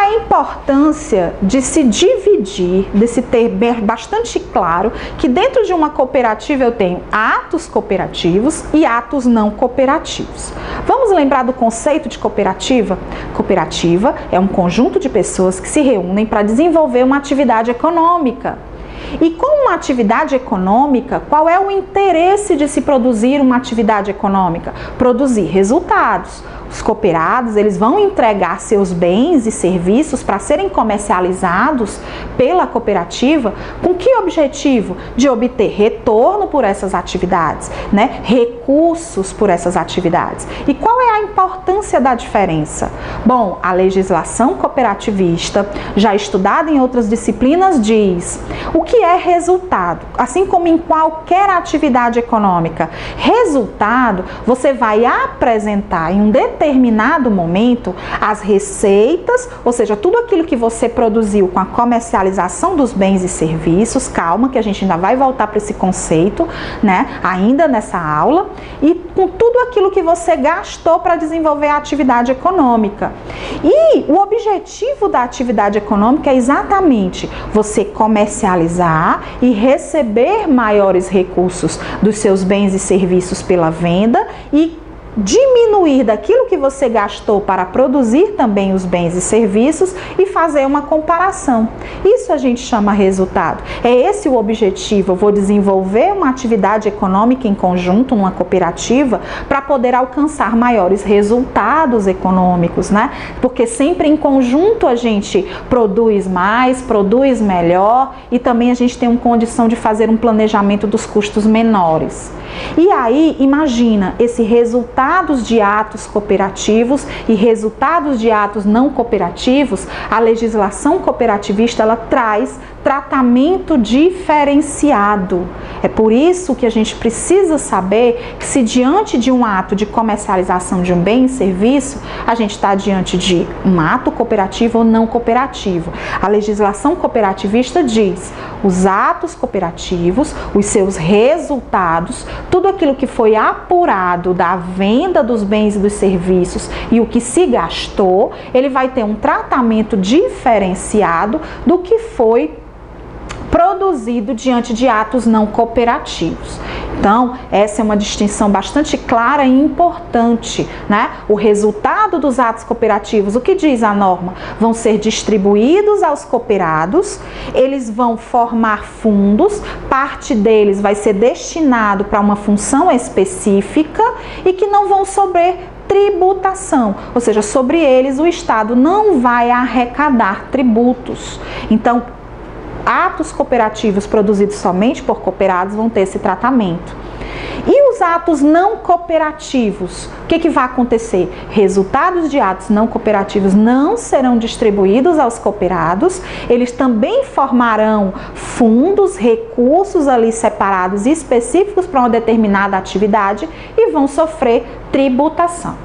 é a importância de se dividir, de se ter bastante claro que dentro de uma cooperativa eu tenho atos cooperativos e atos não cooperativos. Vamos lembrar do conceito de cooperativa? Cooperativa é um conjunto de pessoas que se reúnem para desenvolver uma atividade econômica. E com uma atividade econômica, qual é o interesse de se produzir uma atividade econômica? Produzir resultados. Os cooperados, eles vão entregar seus bens e serviços para serem comercializados pela cooperativa com que objetivo? De obter retorno por essas atividades, né? Recursos por essas atividades. E qual é a importância da diferença? Bom, a legislação cooperativista, já estudada em outras disciplinas, diz o que é resultado, assim como em qualquer atividade econômica. Resultado, você vai apresentar em um determinado momento as receitas, ou seja, tudo aquilo que você produziu com a comercialização dos bens e serviços. Calma que a gente ainda vai voltar para esse conceito, né, ainda nessa aula, e com tudo aquilo que você gastou para desenvolver a atividade econômica. E o objetivo da atividade econômica é exatamente você comercializar e receber maiores recursos dos seus bens e serviços pela venda e diminuir daquilo que você gastou para produzir também os bens e serviços e fazer uma comparação. Isso a gente chama resultado. É esse o objetivo. Eu vou desenvolver uma atividade econômica em conjunto, numa cooperativa, para poder alcançar maiores resultados econômicos, né? Porque sempre em conjunto a gente produz mais, produz melhor e também a gente tem uma condição de fazer um planejamento dos custos menores. E aí, imagina, esse resultados de atos cooperativos e resultados de atos não cooperativos, a legislação cooperativista, ela traz tratamento diferenciado. É por isso que a gente precisa saber que se diante de um ato de comercialização de um bem e serviço, a gente está diante de um ato cooperativo ou não cooperativo. A legislação cooperativista diz: os atos cooperativos, os seus resultados, tudo aquilo que foi apurado da venda dos bens e dos serviços e o que se gastou, ele vai ter um tratamento diferenciado do que foi produzido diante de atos não cooperativos. Então, essa é uma distinção bastante clara e importante, né? O resultado dos atos cooperativos, o que diz a norma? Vão ser distribuídos aos cooperados, eles vão formar fundos, parte deles vai ser destinado para uma função específica e que não vão sofrer tributação, ou seja, sobre eles o Estado não vai arrecadar tributos. Então, atos cooperativos produzidos somente por cooperados vão ter esse tratamento. E os atos não cooperativos, o que vai acontecer? Resultados de atos não cooperativos não serão distribuídos aos cooperados, eles também formarão fundos, recursos ali separados e específicos para uma determinada atividade e vão sofrer tributação.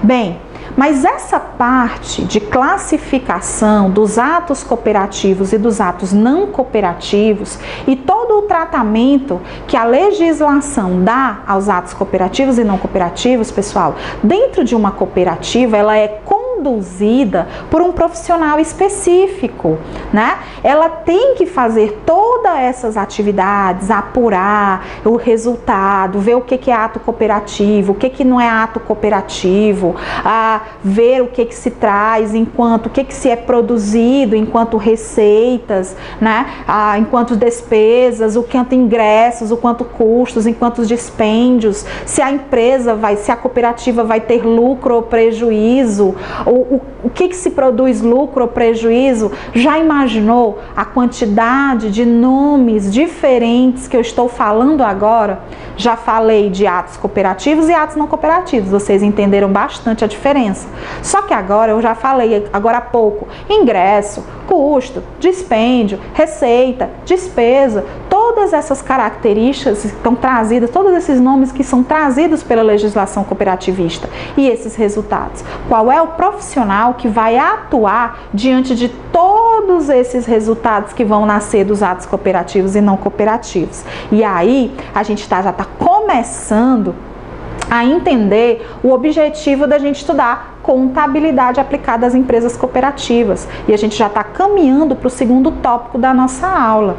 Bem, mas essa parte de classificação dos atos cooperativos e dos atos não cooperativos e todo o tratamento que a legislação dá aos atos cooperativos e não cooperativos, pessoal, dentro de uma cooperativa, ela é conduzida por um profissional específico, né? Ela tem que fazer todas essas atividades, apurar o resultado, ver o que é ato cooperativo, o que não é ato cooperativo, ver o que se traz enquanto, o que se é produzido enquanto receitas, né? Enquanto despesas, o quanto ingressos, o quanto custos, enquanto dispêndios, se a empresa se a cooperativa vai ter lucro ou prejuízo, o que se produz lucro ou prejuízo. Já imaginou a quantidade de nomes diferentes que eu estou falando agora? Já falei de atos cooperativos e atos não cooperativos, vocês entenderam bastante a diferença. Só que agora, eu já falei agora há pouco, ingresso, custo, dispêndio, receita, despesa, todas essas características estão trazidas, todos esses nomes que são trazidos pela legislação cooperativista e esses resultados. Qual é o profissional que vai atuar diante de todos esses resultados que vão nascer dos atos cooperativos e não cooperativos? E aí, a gente já está começando a entender o objetivo da gente estudar contabilidade aplicada às empresas cooperativas. E a gente já está caminhando para o segundo tópico da nossa aula.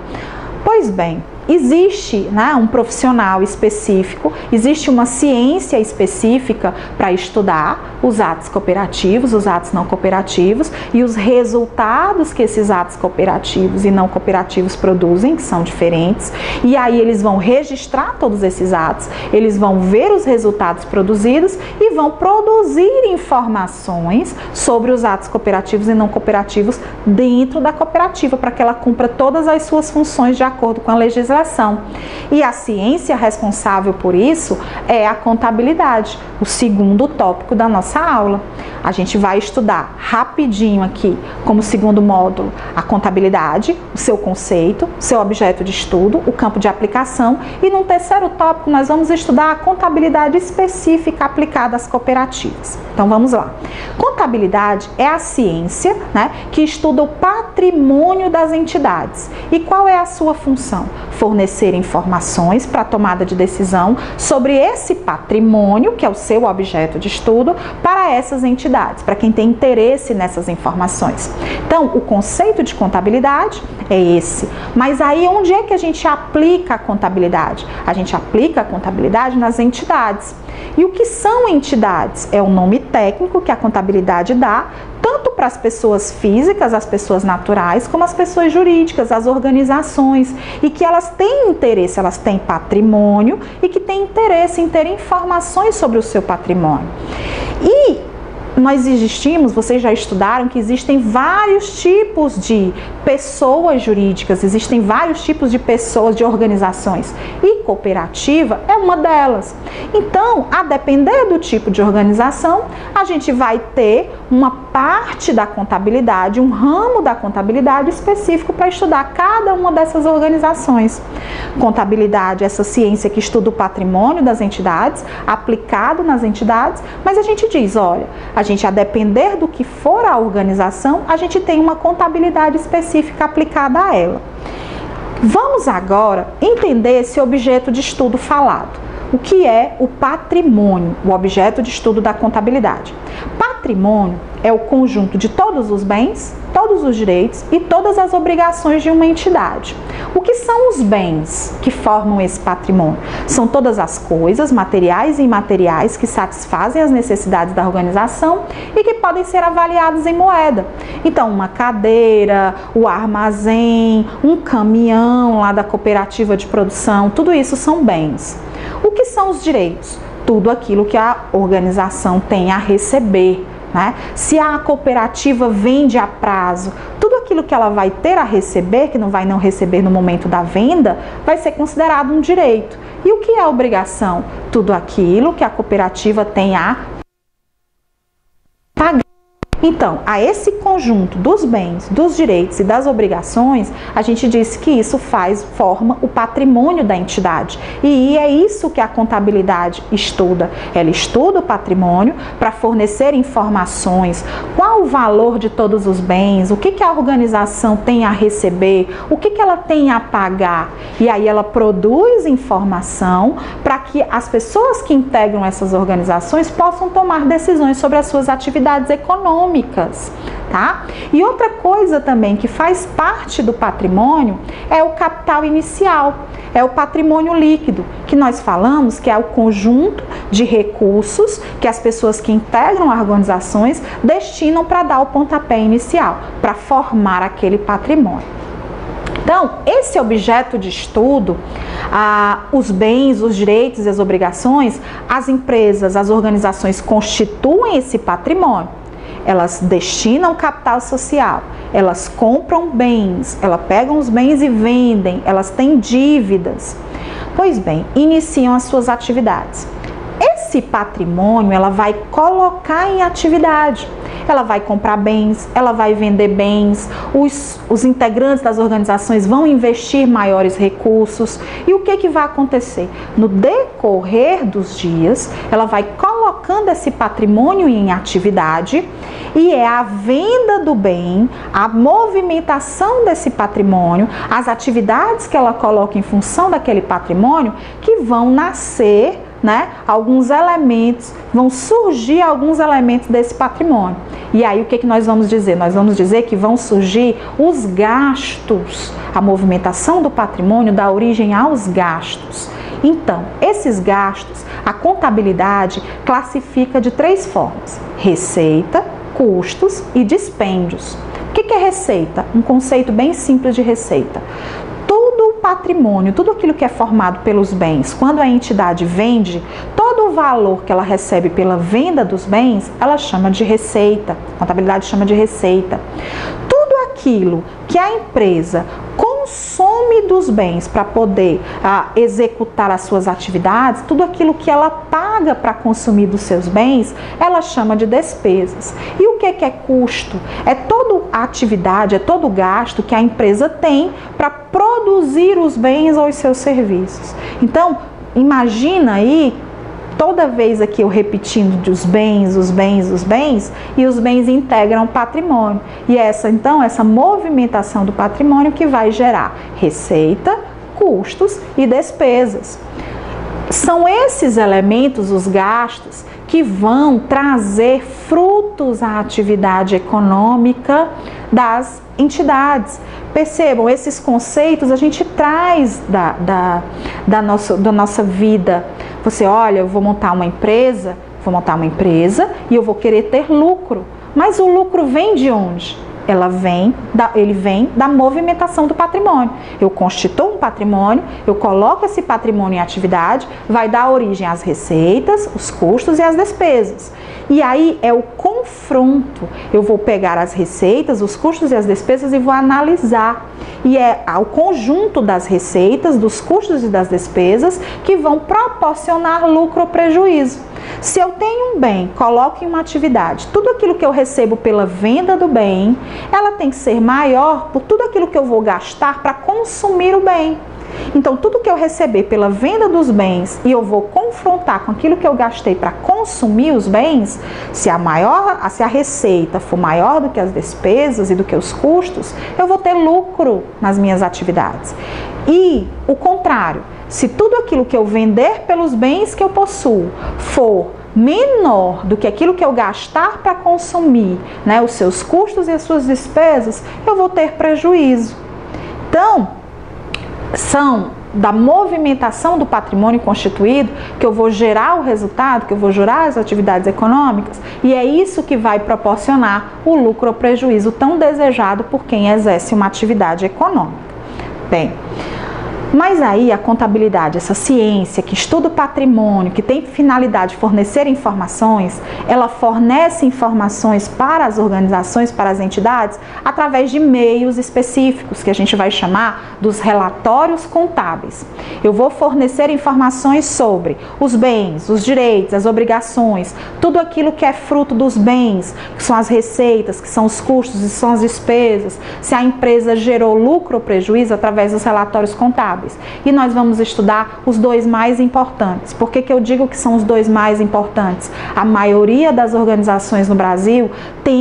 Pois bem, existe, né, um profissional específico, existe uma ciência específica para estudar os atos cooperativos, os atos não cooperativos e os resultados que esses atos cooperativos e não cooperativos produzem, que são diferentes. E aí eles vão registrar todos esses atos, eles vão ver os resultados produzidos e vão produzir informações sobre os atos cooperativos e não cooperativos dentro da cooperativa, para que ela cumpra todas as suas funções de acordo com a legislação. E a ciência responsável por isso é a contabilidade, o segundo tópico da nossa aula. A gente vai estudar rapidinho aqui, como segundo módulo, a contabilidade, o seu conceito, o seu objeto de estudo, o campo de aplicação, e no terceiro tópico nós vamos estudar a contabilidade específica aplicada às cooperativas. Então vamos lá. Contabilidade é a ciência, né, que estuda o patrimônio das entidades. E qual é a sua função? Fornecer informações para a tomada de decisão sobre esse patrimônio, que é o seu objeto de estudo, para essas entidades, para quem tem interesse nessas informações. Então, o conceito de contabilidade é esse. Mas aí, onde é que a gente aplica a contabilidade? A gente aplica a contabilidade nas entidades. E o que são entidades? É o nome técnico que a contabilidade dá, tanto para as pessoas físicas, as pessoas naturais, como as pessoas jurídicas, as organizações, e que elas têm interesse, elas têm patrimônio e que têm interesse em ter informações sobre o seu patrimônio. E vocês já estudaram que existem vários tipos de pessoas jurídicas, existem vários tipos de pessoas, de organizações, e cooperativa é uma delas. Então, a depender do tipo de organização, a gente vai ter uma parte da contabilidade, um ramo da contabilidade específico para estudar cada uma dessas organizações. Contabilidade, essa ciência que estuda o patrimônio das entidades, aplicado nas entidades, mas a gente diz, olha, a depender do que for a organização, a gente tem uma contabilidade específica aplicada a ela. Vamos agora entender esse objeto de estudo falado. O que é o patrimônio, o objeto de estudo da contabilidade? Patrimônio é o conjunto de todos os bens, todos os direitos e todas as obrigações de uma entidade. O que são os bens que formam esse patrimônio? São todas as coisas, materiais e imateriais, que satisfazem as necessidades da organização e que podem ser avaliadas em moeda. Então, uma cadeira, o armazém, um caminhão lá da cooperativa de produção, tudo isso são bens. O que são os direitos? Tudo aquilo que a organização tem a receber, né? Se a cooperativa vende a prazo, tudo aquilo que ela vai ter a receber, que não vai não receber no momento da venda, vai ser considerado um direito. E o que é obrigação? Tudo aquilo que a cooperativa tem a pagar. Então, a esse conjunto dos bens, dos direitos e das obrigações, a gente diz que isso forma o patrimônio da entidade. E é isso que a contabilidade estuda. Ela estuda o patrimônio para fornecer informações, qual o valor de todos os bens, o que a organização tem a receber, o que ela tem a pagar. E aí ela produz informação para que as pessoas que integram essas organizações possam tomar decisões sobre as suas atividades econômicas. Tá? E outra coisa também que faz parte do patrimônio é o capital inicial, é o patrimônio líquido, que nós falamos que é o conjunto de recursos que as pessoas que integram as organizações destinam para dar o pontapé inicial, para formar aquele patrimônio. Então, esse objeto de estudo, os bens, os direitos e as obrigações, as empresas, as organizações constituem esse patrimônio. Elas destinam capital social, elas compram bens, elas pegam os bens e vendem, elas têm dívidas. Pois bem, iniciam as suas atividades. Esse patrimônio ela vai colocar em atividade. Ela vai comprar bens, ela vai vender bens, os integrantes das organizações vão investir maiores recursos. E o que vai acontecer? No decorrer dos dias, ela vai colocando esse patrimônio em atividade e é a venda do bem, a movimentação desse patrimônio, as atividades que ela coloca em função daquele patrimônio que vão nascer né, alguns elementos, vão surgir alguns elementos desse patrimônio. E aí o que nós vamos dizer? Nós vamos dizer que vão surgir os gastos. A movimentação do patrimônio dá origem aos gastos. Então, esses gastos, a contabilidade classifica de 3 formas: receita, custos e dispêndios. O que é receita? Um conceito bem simples de receita. Todo o patrimônio, tudo aquilo que é formado pelos bens, quando a entidade vende, todo o valor que ela recebe pela venda dos bens, ela chama de receita. A contabilidade chama de receita. Tudo aquilo que a empresa consome dos bens para poder executar as suas atividades, tudo aquilo que ela paga para consumir dos seus bens, ela chama de despesas. E o que é custo? É toda a atividade, é todo o gasto que a empresa tem para produzir os bens ou os seus serviços. Então, imagina aí, toda vez aqui eu repetindo os bens, os bens, os bens, e os bens integram patrimônio. E então, essa movimentação do patrimônio que vai gerar receita, custos e despesas. São esses elementos, os gastos, que vão trazer frutos à atividade econômica das entidades. Percebam, esses conceitos a gente traz da nossa vida. Você olha, eu vou montar uma empresa e eu vou querer ter lucro. Mas o lucro vem de onde? Ele vem da movimentação do patrimônio. Eu constituo um patrimônio, eu coloco esse patrimônio em atividade, vai dar origem às receitas, os custos e as despesas. E aí é o confronto. Eu vou pegar as receitas, os custos e as despesas e vou analisar. E é o conjunto das receitas, dos custos e das despesas que vão proporcionar lucro ou prejuízo. Se eu tenho um bem, coloco em uma atividade, tudo aquilo que eu recebo pela venda do bem, ela tem que ser maior por tudo aquilo que eu vou gastar para consumir o bem. Então, tudo que eu receber pela venda dos bens e eu vou confrontar com aquilo que eu gastei para consumir os bens, se a receita for maior do que as despesas e do que os custos, eu vou ter lucro nas minhas atividades. E o contrário, se tudo aquilo que eu vender pelos bens que eu possuo for menor do que aquilo que eu gastar para consumir, né, os seus custos e as suas despesas, eu vou ter prejuízo. Então, são da movimentação do patrimônio constituído que eu vou gerar o resultado, que eu vou gerar as atividades econômicas, e é isso que vai proporcionar o lucro ou prejuízo tão desejado por quem exerce uma atividade econômica. Bem, mas aí a contabilidade, essa ciência que estuda o patrimônio, que tem finalidade de fornecer informações, ela fornece informações para as organizações, para as entidades, através de meios específicos, que a gente vai chamar dos relatórios contábeis. Eu vou fornecer informações sobre os bens, os direitos, as obrigações, tudo aquilo que é fruto dos bens, que são as receitas, que são os custos e são as despesas, se a empresa gerou lucro ou prejuízo através dos relatórios contábeis. E nós vamos estudar os 2 mais importantes. Por que eu digo que são os 2 mais importantes? A maioria das organizações no Brasil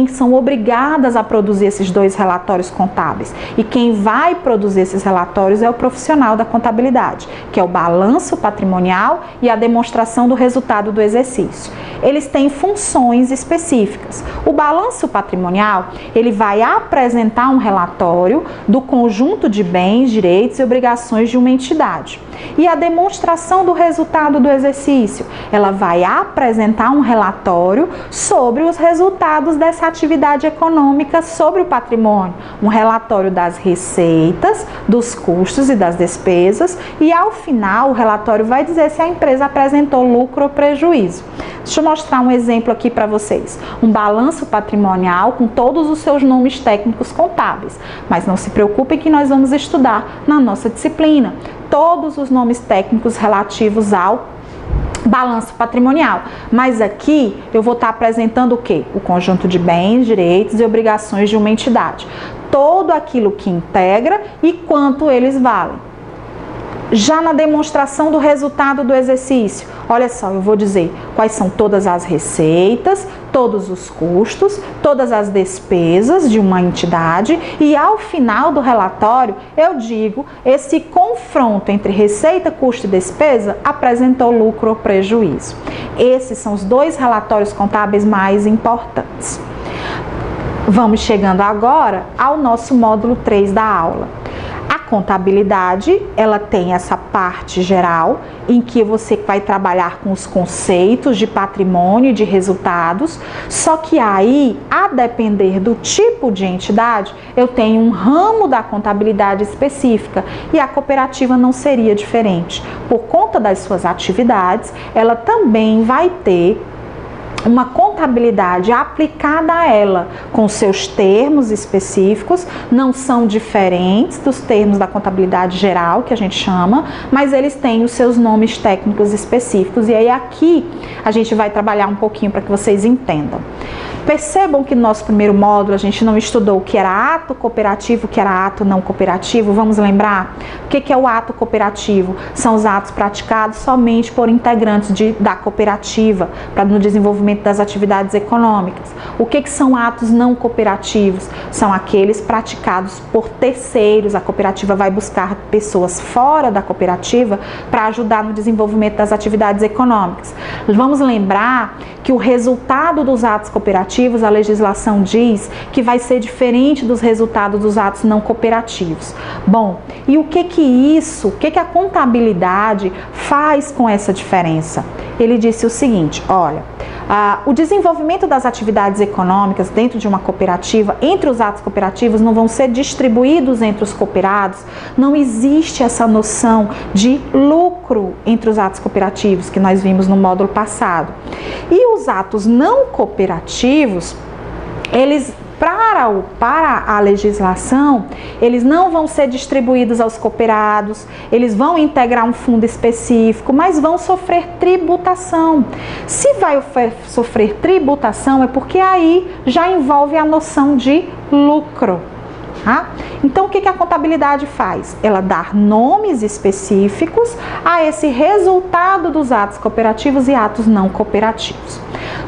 são obrigadas a produzir esses 2 relatórios contábeis. E quem vai produzir esses relatórios é o profissional da contabilidade, que é o balanço patrimonial e a demonstração do resultado do exercício. Eles têm funções específicas. O balanço patrimonial, ele vai apresentar um relatório do conjunto de bens, direitos e obrigações de uma entidade. E a demonstração do resultado do exercício, ela vai apresentar um relatório sobre os resultados dessa atividade econômica sobre o patrimônio, um relatório das receitas, dos custos e das despesas, e ao final o relatório vai dizer se a empresa apresentou lucro ou prejuízo. Deixa eu mostrar um exemplo aqui para vocês. Um balanço patrimonial com todos os seus nomes técnicos contábeis. Mas não se preocupem que nós vamos estudar na nossa disciplina todos os nomes técnicos relativos ao balanço patrimonial. Mas aqui eu vou estar apresentando o quê? O conjunto de bens, direitos e obrigações de uma entidade. Todo aquilo que integra e quanto eles valem. Já na demonstração do resultado do exercício, olha só, eu vou dizer quais são todas as receitas, todos os custos, todas as despesas de uma entidade e ao final do relatório eu digo esse confronto entre receita, custo e despesa apresentou lucro ou prejuízo. Esses são os dois relatórios contábeis mais importantes. Vamos chegando agora ao nosso módulo 3 da aula. A contabilidade, ela tem essa parte geral, em que você vai trabalhar com os conceitos de patrimônio e de resultados, só que aí, a depender do tipo de entidade, eu tenho um ramo da contabilidade específica e a cooperativa não seria diferente. Por conta das suas atividades, ela também vai ter uma contabilidade aplicada a ela, com seus termos específicos, não são diferentes dos termos da contabilidade geral, que a gente chama, mas eles têm os seus nomes técnicos específicos, e aí aqui a gente vai trabalhar um pouquinho para que vocês entendam. Percebam que no nosso primeiro módulo a gente não estudou o que era ato cooperativo, o que era ato não cooperativo. Vamos lembrar? O que é o ato cooperativo? São os atos praticados somente por integrantes da cooperativa, para no desenvolvimento das atividades econômicas. O que são atos não cooperativos? São aqueles praticados por terceiros. A cooperativa vai buscar pessoas fora da cooperativa para ajudar no desenvolvimento das atividades econômicas. Vamos lembrar que o resultado dos atos cooperativos, a legislação diz que vai ser diferente dos resultados dos atos não cooperativos. Bom, e o que a contabilidade faz com essa diferença? Ele disse o seguinte, olha, o desenvolvimento das atividades econômicas dentro de uma cooperativa, entre os atos cooperativos, não vão ser distribuídos entre os cooperados, não existe essa noção de lucro entre os atos cooperativos que nós vimos no módulo passado. E os atos não cooperativos, eles para a legislação, eles não vão ser distribuídos aos cooperados, eles vão integrar um fundo específico, mas vão sofrer tributação. Se vai sofrer tributação é porque aí já envolve a noção de lucro. Tá? Então, o que a contabilidade faz? Ela dá nomes específicos a esse resultado dos atos cooperativos e atos não cooperativos.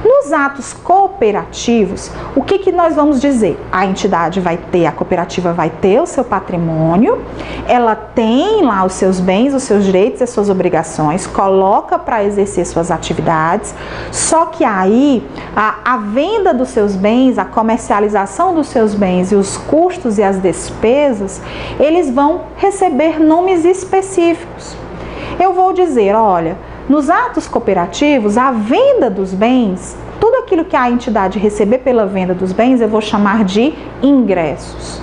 Nos atos cooperativos, o que nós vamos dizer? A entidade vai ter, a cooperativa vai ter o seu patrimônio, ela tem lá os seus bens, os seus direitos e as suas obrigações, coloca para exercer suas atividades, só que aí a venda dos seus bens, a comercialização dos seus bens e os custos e as despesas, eles vão receber nomes específicos. Eu vou dizer, olha, nos atos cooperativos, a venda dos bens, tudo aquilo que a entidade receber pela venda dos bens, eu vou chamar de ingressos.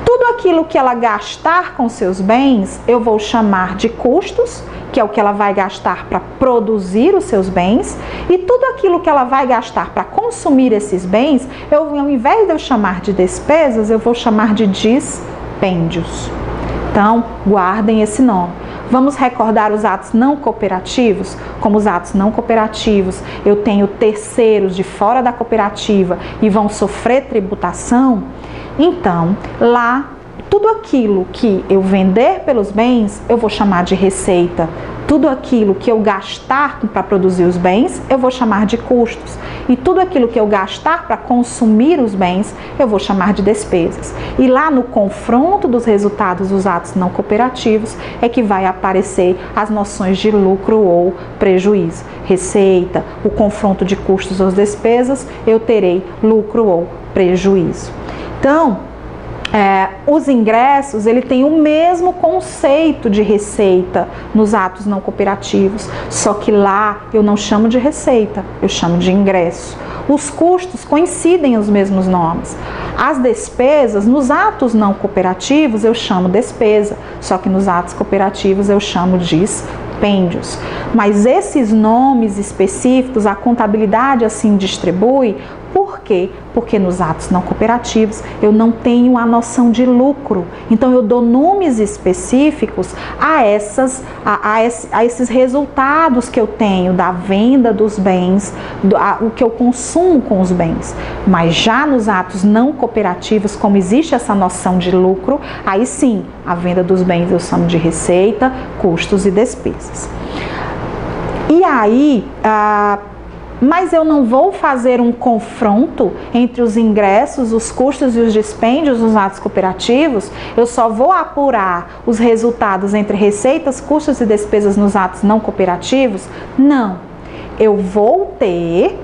Tudo aquilo que ela gastar com seus bens, eu vou chamar de custos, que é o que ela vai gastar para produzir os seus bens, e tudo aquilo que ela vai gastar para consumir esses bens, ao invés de eu chamar de despesas, eu vou chamar de dispêndios. Então, guardem esse nome. Vamos recordar os atos não cooperativos? Como os atos não cooperativos, eu tenho terceiros de fora da cooperativa e vão sofrer tributação. Então, lá, tudo aquilo que eu vender pelos bens, eu vou chamar de receita. Tudo aquilo que eu gastar para produzir os bens, eu vou chamar de custos. E tudo aquilo que eu gastar para consumir os bens, eu vou chamar de despesas. E lá no confronto dos resultados dos atos não cooperativos, é que vai aparecer as noções de lucro ou prejuízo. Receita, o confronto de custos ou despesas, eu terei lucro ou prejuízo. Então, os ingressos, ele tem o mesmo conceito de receita nos atos não cooperativos, só que lá eu não chamo de receita, eu chamo de ingresso. Os custos coincidem os mesmos nomes. As despesas, nos atos não cooperativos, eu chamo despesa, só que nos atos cooperativos eu chamo de dispêndios. Mas esses nomes específicos, a contabilidade assim distribui. Por quê? Porque nos atos não cooperativos eu não tenho a noção de lucro. Então eu dou nomes específicos a esses resultados que eu tenho da venda dos bens, o que eu consumo com os bens. Mas já nos atos não cooperativos, como existe essa noção de lucro, aí sim, a venda dos bens eu chamo de receita, custos e despesas. E aí, mas eu não vou fazer um confronto entre os ingressos, os custos e os dispêndios nos atos cooperativos? Eu só vou apurar os resultados entre receitas, custos e despesas nos atos não cooperativos? Não. Eu vou ter,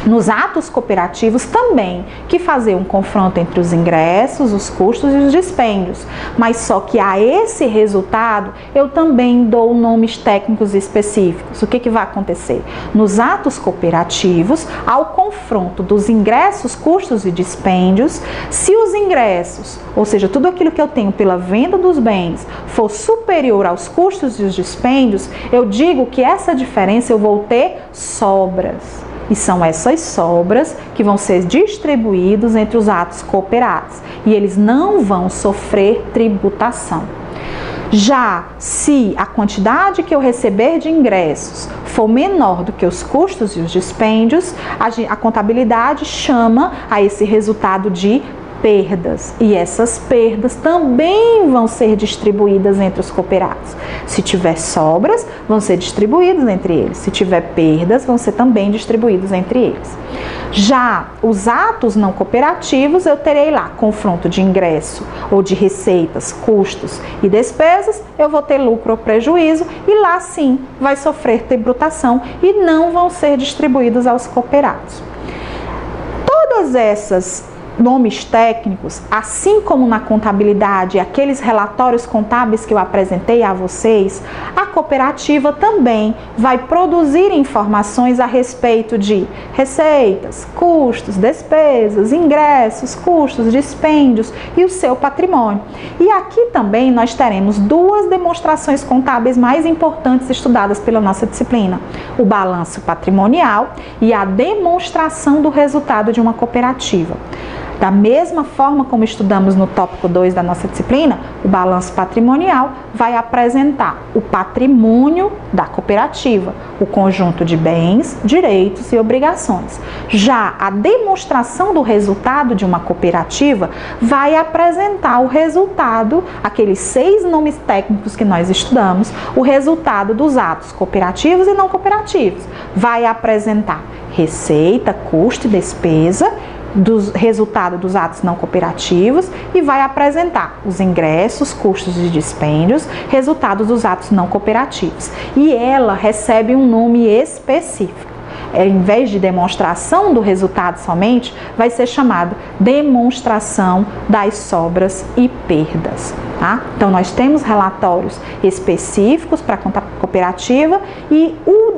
nos atos cooperativos também, que fazer um confronto entre os ingressos, os custos e os dispêndios. Mas só que a esse resultado eu também dou nomes técnicos específicos. O que vai acontecer? Nos atos cooperativos, ao confronto dos ingressos, custos e dispêndios, se os ingressos, ou seja, tudo aquilo que eu tenho pela venda dos bens, for superior aos custos e os dispêndios, eu digo que essa diferença eu vou ter sobras. E são essas sobras que vão ser distribuídos entre os atos cooperados. E eles não vão sofrer tributação. Já se a quantidade que eu receber de ingressos for menor do que os custos e os dispêndios, a contabilidade chama a esse resultado de perdas, e essas perdas também vão ser distribuídas entre os cooperados. Se tiver sobras, vão ser distribuídos entre eles. Se tiver perdas, vão ser também distribuídos entre eles. Já os atos não cooperativos, eu terei lá confronto de ingresso ou de receitas, custos e despesas, eu vou ter lucro ou prejuízo, e lá sim vai sofrer tributação e não vão ser distribuídos aos cooperados. Todas essas nomes técnicos, assim como na contabilidade, aqueles relatórios contábeis que eu apresentei a vocês, a cooperativa também vai produzir informações a respeito de receitas, custos, despesas, ingressos, custos, dispêndios e o seu patrimônio. E aqui também nós teremos duas demonstrações contábeis mais importantes estudadas pela nossa disciplina: o balanço patrimonial e a demonstração do resultado de uma cooperativa. Da mesma forma como estudamos no tópico 2 da nossa disciplina, o balanço patrimonial vai apresentar o patrimônio da cooperativa, o conjunto de bens, direitos e obrigações. Já a demonstração do resultado de uma cooperativa vai apresentar o resultado, aqueles 6 nomes técnicos que nós estudamos, o resultado dos atos cooperativos e não cooperativos. Vai apresentar receita, custo e despesa, resultado dos atos não cooperativos, e vai apresentar os ingressos, custos e dispêndios, resultados dos atos não cooperativos. E ela recebe um nome específico. Em vez de demonstração do resultado somente, vai ser chamado demonstração das sobras e perdas. Tá? Então, nós temos relatórios específicos para a conta cooperativa e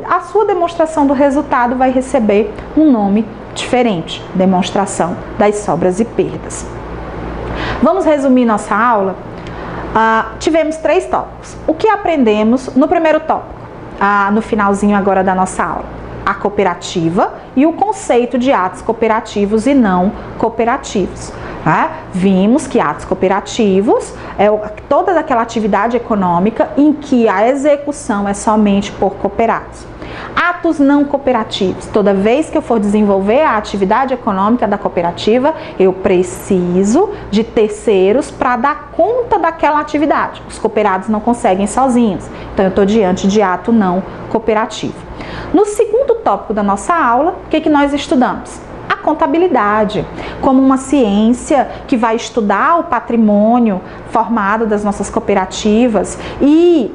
a sua demonstração do resultado vai receber um nome diferente: demonstração das sobras e perdas. Vamos resumir nossa aula? Tivemos 3 tópicos. O que aprendemos no primeiro tópico, no finalzinho agora da nossa aula? A cooperativa e o conceito de atos cooperativos e não cooperativos. Vimos que atos cooperativos é toda aquela atividade econômica em que a execução é somente por cooperados. Atos não cooperativos: toda vez que eu for desenvolver a atividade econômica da cooperativa, eu preciso de terceiros para dar conta daquela atividade. Os cooperados não conseguem sozinhos, então eu estou diante de ato não cooperativo. No segundo tópico da nossa aula, o que nós estudamos? A contabilidade, como uma ciência que vai estudar o patrimônio formado das nossas cooperativas e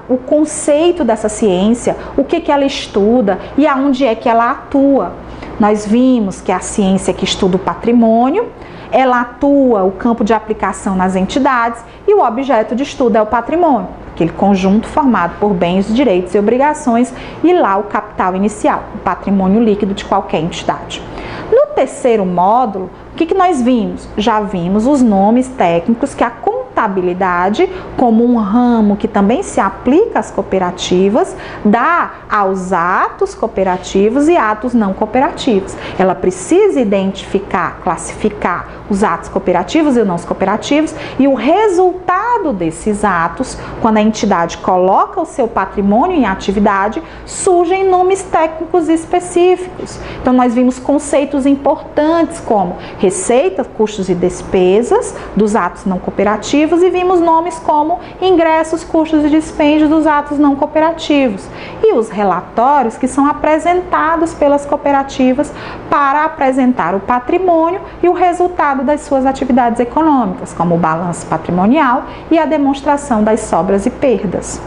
o conceito dessa ciência, o que ela estuda e aonde é que ela atua. Nós vimos que a ciência que estuda o patrimônio, ela atua o campo de aplicação nas entidades e o objeto de estudo é o patrimônio, aquele conjunto formado por bens, direitos e obrigações, e lá o capital inicial, o patrimônio líquido de qualquer entidade. No terceiro módulo, o que nós vimos? Já vimos os nomes técnicos que a contabilidade, como um ramo que também se aplica às cooperativas, dá aos atos cooperativos e atos não cooperativos. Ela precisa identificar, classificar os atos cooperativos e não cooperativos, e o resultado desses atos, quando a entidade coloca o seu patrimônio em atividade, surgem nomes técnicos específicos. Então, nós vimos conceitos importantes como receita, custos e despesas dos atos não cooperativos cooperativos e vimos nomes como ingressos, custos e dispêndios dos atos não cooperativos e os relatórios que são apresentados pelas cooperativas para apresentar o patrimônio e o resultado das suas atividades econômicas, como o balanço patrimonial e a demonstração das sobras e perdas.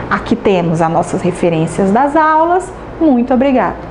Aqui temos as nossas referências das aulas. Muito obrigada!